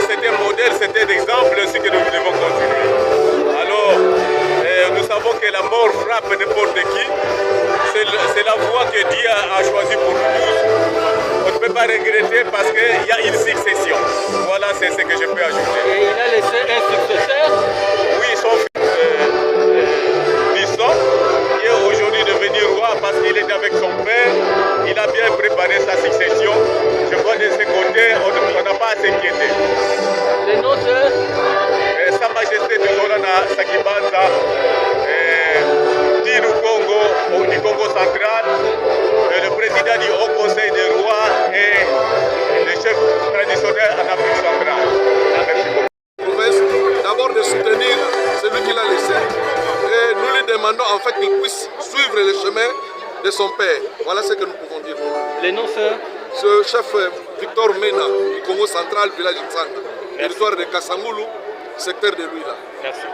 C'était un modèle, c'était un exemple ce que nous devons continuer. Alors, nous savons que la mort frappe n'importe qui. C'est la voie que Dieu a choisie pour nous tous. On ne peut pas regretter parce qu'il y a une succession. Voilà, c'est ce que je peux ajouter. Et il a laissé un successeur? Oui, son fils Bisson, qui est aujourd'hui devenu roi parce qu'il est avec son père. Il a bien préparé sa succession. Je vois de ce côté, on n'a pas à s'inquiéter. Les noms de Sa Majesté de Zorana Sakibanza, du Congo, du Congo central, le président du Haut Conseil des rois et le chef traditionnel en Afrique centrale. Merci beaucoup. D'abord de soutenir celui qui l'a laissé. Et nous lui demandons en fait qu'il puisse suivre le chemin de son père. Voilà ce que nous pouvons dire. les noms sœurs? Ce chef Victor Mena du Congo central, village Nzanga, territoire de Kassangoulou, secteur de Louila. Merci.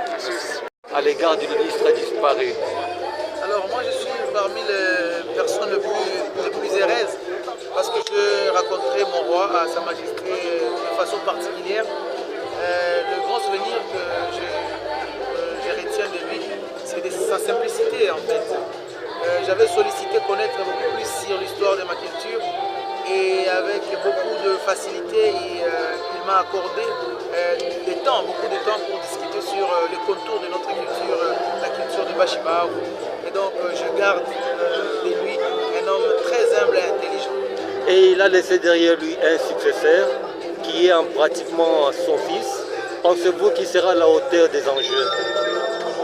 À l'égard d'une ministre disparue. Alors moi je suis parmi les personnes les plus heureuses parce que je raconterai mon roi à Sa Majesté de façon particulière. Le grand souvenir que je retiens de lui, c'est de sa simplicité en fait. J'avais sollicité connaître beaucoup plus sur l'histoire de ma culture et avec beaucoup de facilité il m'a accordé beaucoup de temps pour discuter sur les contours de notre culture, la culture du Bashibaou. Et donc je garde de lui un homme très humble et intelligent. Et il a laissé derrière lui un successeur qui est pratiquement son fils. Pensez-vous qu'il sera à la hauteur des enjeux?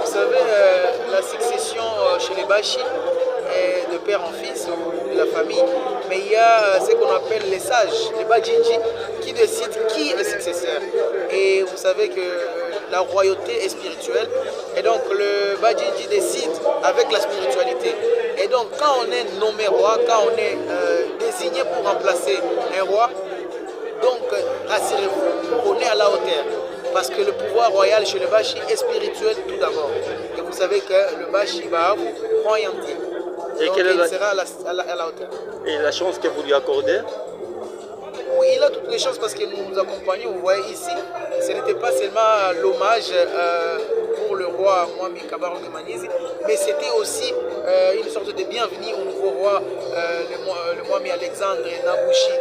Vous savez, la succession chez les Bashi est de père en fils ou de la famille, mais il y a ce qu'on appelle les sages, les Bajinji, qui décident qui est le successeur. Et vous savez que la royauté est spirituelle, et donc le Bajinji décide avec la spiritualité. Et donc quand on est nommé roi, quand on est désigné pour remplacer un roi, donc rassurez-vous, on est à la hauteur. Parce que le pouvoir royal chez le Bashi est spirituel tout d'abord. Et vous savez que le Bashi va prend Yanti. Donc il sera à la hauteur. Et la chance que vous lui accordez? Oui, il a toutes les chances parce que nous nous accompagnons. Vous voyez ici, ce n'était pas seulement l'hommage pour le roi Mwami Kabaro de Manizi, mais c'était aussi une sorte de bienvenue au nouveau roi, le Mwami Alexandre Nabushi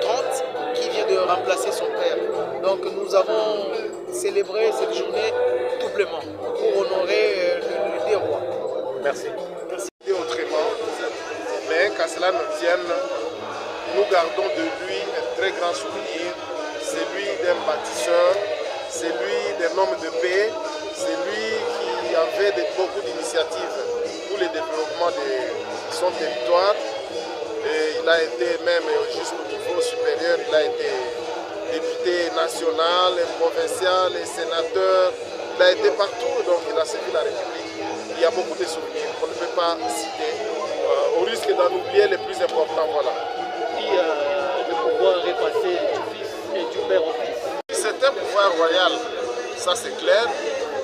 30, qui vient de remplacer son père. Donc nous avons célébré cette journée doublement pour honorer le deux rois. Merci. Merci. Autrement, mais qu'à cela ne tienne, nous gardons de lui un très grand souvenir, celui d'un bâtisseur, celui d'un homme de paix, celui qui avait beaucoup d'initiatives pour le développement de son territoire. Et il a été même jusqu'au niveau supérieur, il a été député national, provincial, sénateur, il a été partout, donc il a servi la République. Il y a beaucoup de souvenirs qu'on ne peut pas citer, au risque d'en oublier les plus importants. Voilà. Puis le pouvoir est passé du fils et du père au fils. C'est un pouvoir royal, ça c'est clair.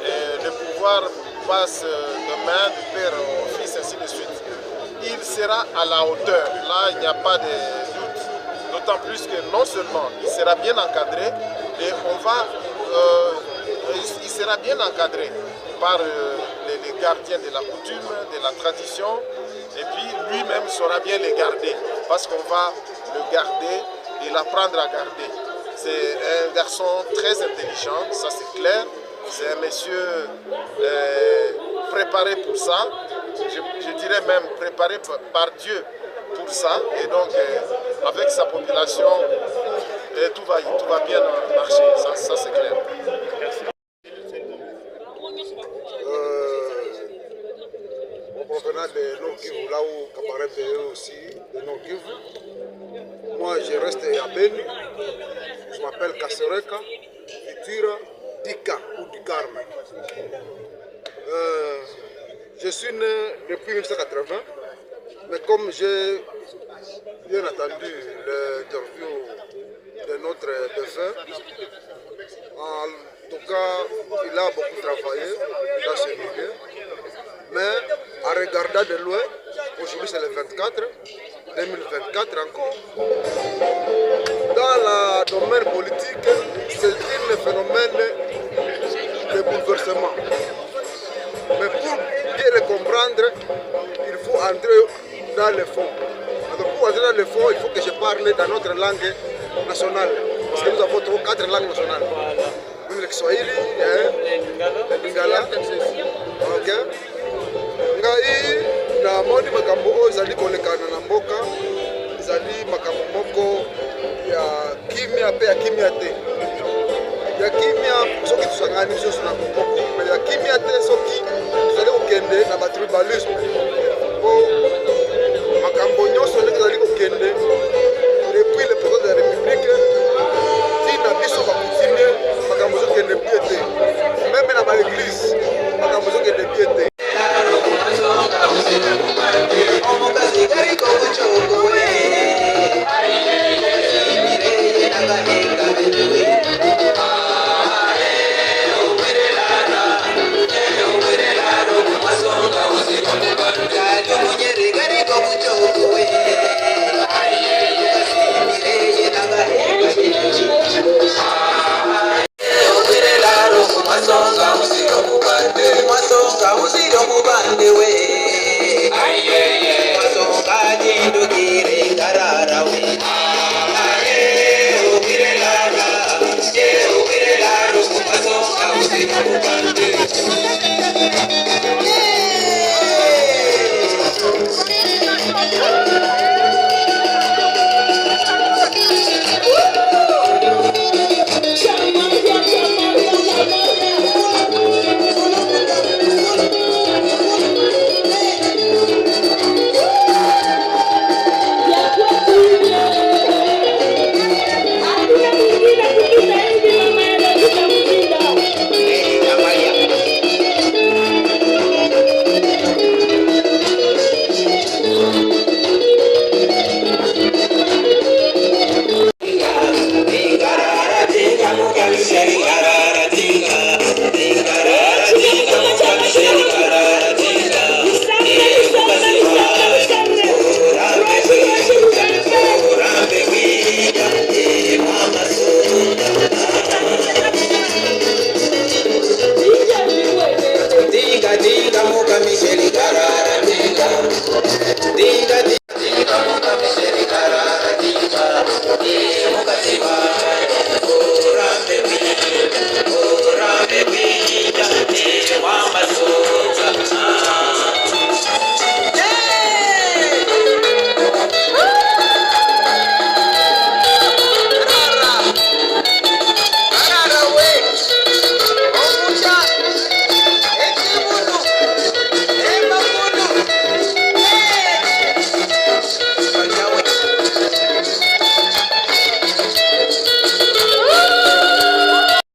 Et le pouvoir passe de main du père au fils, ainsi de suite. Il sera à la hauteur, là il n'y a pas de doute. D'autant plus que non seulement il sera bien encadré, et il sera bien encadré par les gardiens de la coutume, de la tradition, et puis lui-même saura bien les garder, parce qu'on va le garder et l'apprendre à garder. C'est un garçon très intelligent, ça c'est clair, c'est un monsieur préparé pour ça, je dirais même préparé par Dieu pour ça. Et donc, avec sa population, tout va bien marcher, ça c'est clair. Merci. Provenant de Nord Kivu, là où Kabarebe est aussi, de Nord Kivu. Moi, je reste à Beni. Je m'appelle Kasereka, Itira, Dika ou Dikarme. Je suis né depuis 1980, mais comme j'ai bien entendu l'interview de notre défunt, en tout cas, il a beaucoup travaillé dans ce milieu. Mais en regardant de loin, aujourd'hui c'est le 24, 2024 encore. Dans le domaine politique, c'est un phénomène de bouleversement. Mais pour bien le comprendre, il faut entrer dans le fond. Alors pour entrer dans le fond, il faut que je parle dans notre langue nationale. Parce que nous avons 4 langues nationales. Le Kiswahili, le Lingala, ok. Ngai na moni makambo oyo ezali kolekana na mboka ezali makambo moko ya kimia pe ya kimia te. Ya kimia soki tusangani biso na moko, mais ya kimia te soki tozali kokende na batribalisme. Po makambo nyonso ndenge ezali kokende depuis le président de la République tina biso bakontinue makambo ezokende bien te. Même na baeglise makambo ezokende bien te. Dinga